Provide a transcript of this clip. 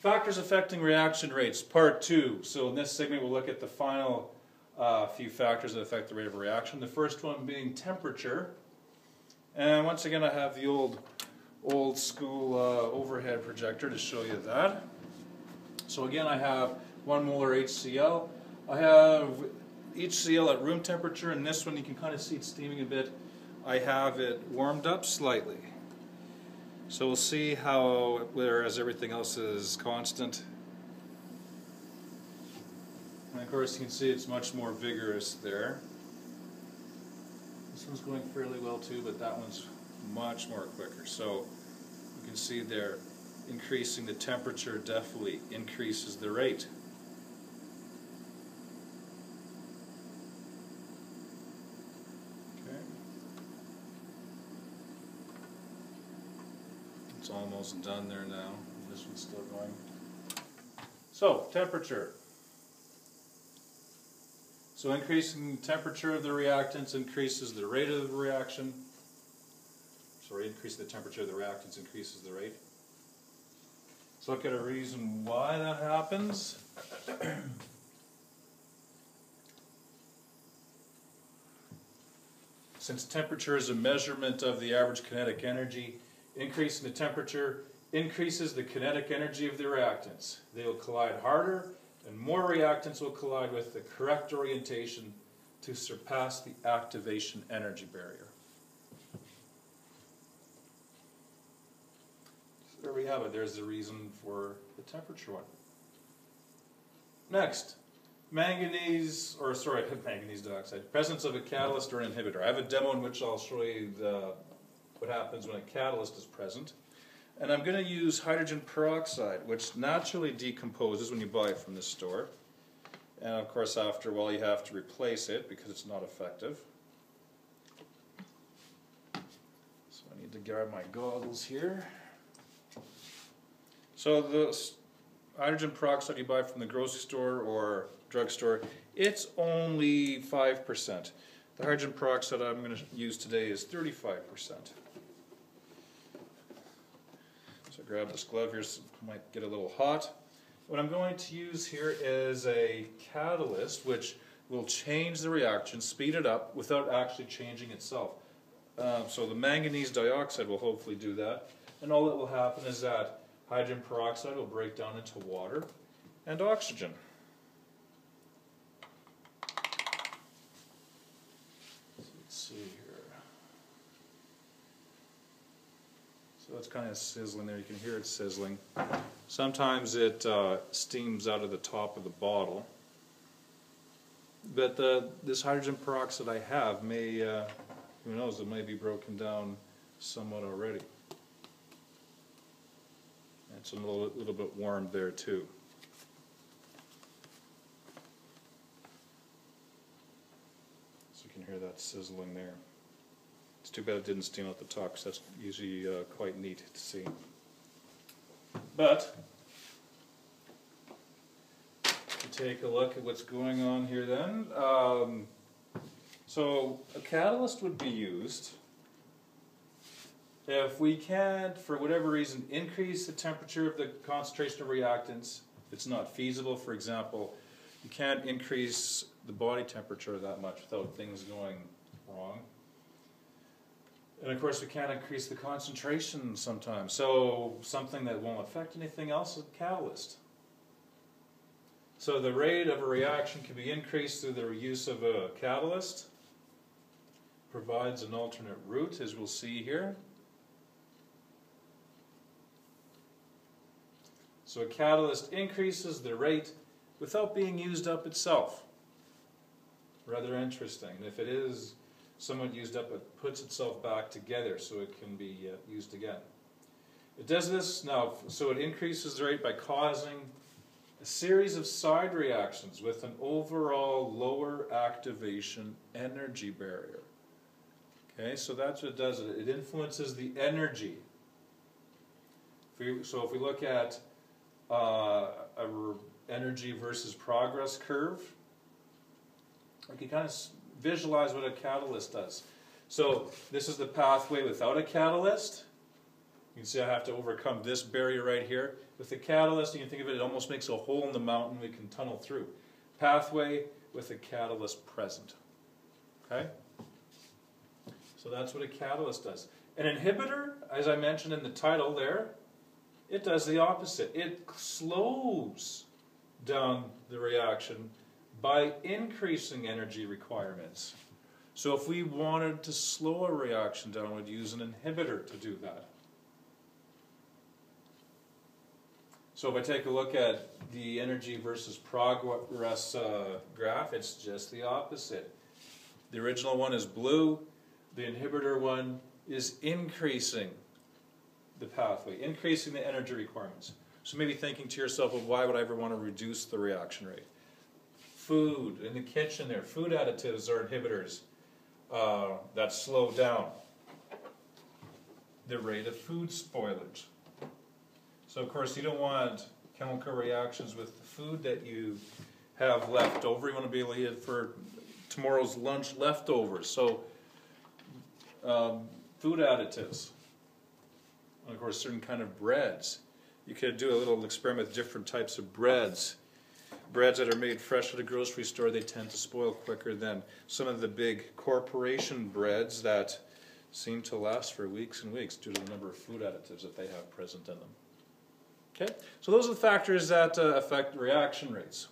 Factors affecting reaction rates, part 2. So in this segment we'll look at the final few factors that affect the rate of reaction. The first one being temperature. And once again I have the old school overhead projector to show you that. So again I have 1 molar HCl. I have HCl at room temperature, and this one you can kind of see it steaming a bit. I have it warmed up slightly. So we'll see how, whereas everything else is constant. And of course you can see it's much more vigorous there. This one's going fairly well too, but that one's much more quicker. So you can see there, increasing the temperature definitely increases the rate. Okay. It's almost done there now. This one's still going. So, temperature. So increasing the temperature of the reactants increases the rate of the reaction. Sorry, increasing the temperature of the reactants increases the rate. Let's look at a reason why that happens. Since temperature is a measurement of the average kinetic energy, increasing the temperature increases the kinetic energy of the reactants. They will collide harder, and more reactants will collide with the correct orientation to surpass the activation energy barrier. So there we have it. There's the reason for the temperature one. Next, manganese dioxide. Presence of a catalyst or an inhibitor. I have a demo in which I'll show you what happens when a catalyst is present. And I'm going to use hydrogen peroxide, which naturally decomposes when you buy it from the store. And of course after a while you have to replace it because it's not effective. So I need to grab my goggles here. So the hydrogen peroxide you buy from the grocery store or drugstore, it's only 5%. The hydrogen peroxide I'm going to use today is 35%. So grab this glove here, so it might get a little hot. What I'm going to use here is a catalyst which will change the reaction, speed it up without actually changing itself. So the manganese dioxide will hopefully do that, and all that will happen is that hydrogen peroxide will break down into water and oxygen. So let's see here. So it's kind of sizzling there. You can hear it sizzling. Sometimes it steams out of the top of the bottle. But this hydrogen peroxide I have may, who knows, it may be broken down somewhat already. It's a little bit warm there too. So you can hear that sizzling there. It's too bad it didn't steam out the top, because that's usually quite neat to see. But to take a look at what's going on here then. So a catalyst would be used if we can't, for whatever reason, increase the temperature of the concentration of reactants. If it's not feasible, for example, you can't increase the body temperature that much without things going wrong. And of course we can't increase the concentration sometimes. So something that won't affect anything else is a catalyst. So the rate of a reaction can be increased through the use of a catalyst. Provides an alternate route, as we'll see here. So a catalyst increases the rate without being used up itself. Rather interesting. And if it is somewhat used up, it puts itself back together so it can be used again. It does this now, so it increases the rate by causing a series of side reactions with an overall lower activation energy barrier. Okay, so that's what it does. It influences the energy. So if we look at a energy versus progress curve, we can kind of visualize what a catalyst does. So this is the pathway without a catalyst. You can see I have to overcome this barrier right here. with the catalyst, you can think of it, it almost makes a hole in the mountain we can tunnel through. Pathway with a catalyst present. Okay? So that's what a catalyst does. An inhibitor, as I mentioned in the title there, it does the opposite. It slows down the reaction by increasing energy requirements. So if we wanted to slow a reaction down, we'd use an inhibitor to do that. So if I take a look at the energy versus progress graph, it's just the opposite. The original one is blue. The inhibitor one is increasing the pathway, increasing the energy requirements. So maybe thinking to yourself, well, why would I ever want to reduce the reaction rate? Food in the kitchen there, food additives are inhibitors that slow down the rate of food spoilage. So of course you don't want chemical reactions with the food that you have left over. You want to be able to eat it for tomorrow's lunch leftovers. So food additives, and of course certain kind of breads. You could do a little experiment with different types of breads. Breads that are made fresh at a grocery store, they tend to spoil quicker than some of the big corporation breads that seem to last for weeks and weeks due to the number of food additives that they have present in them. Okay, so those are the factors that affect reaction rates.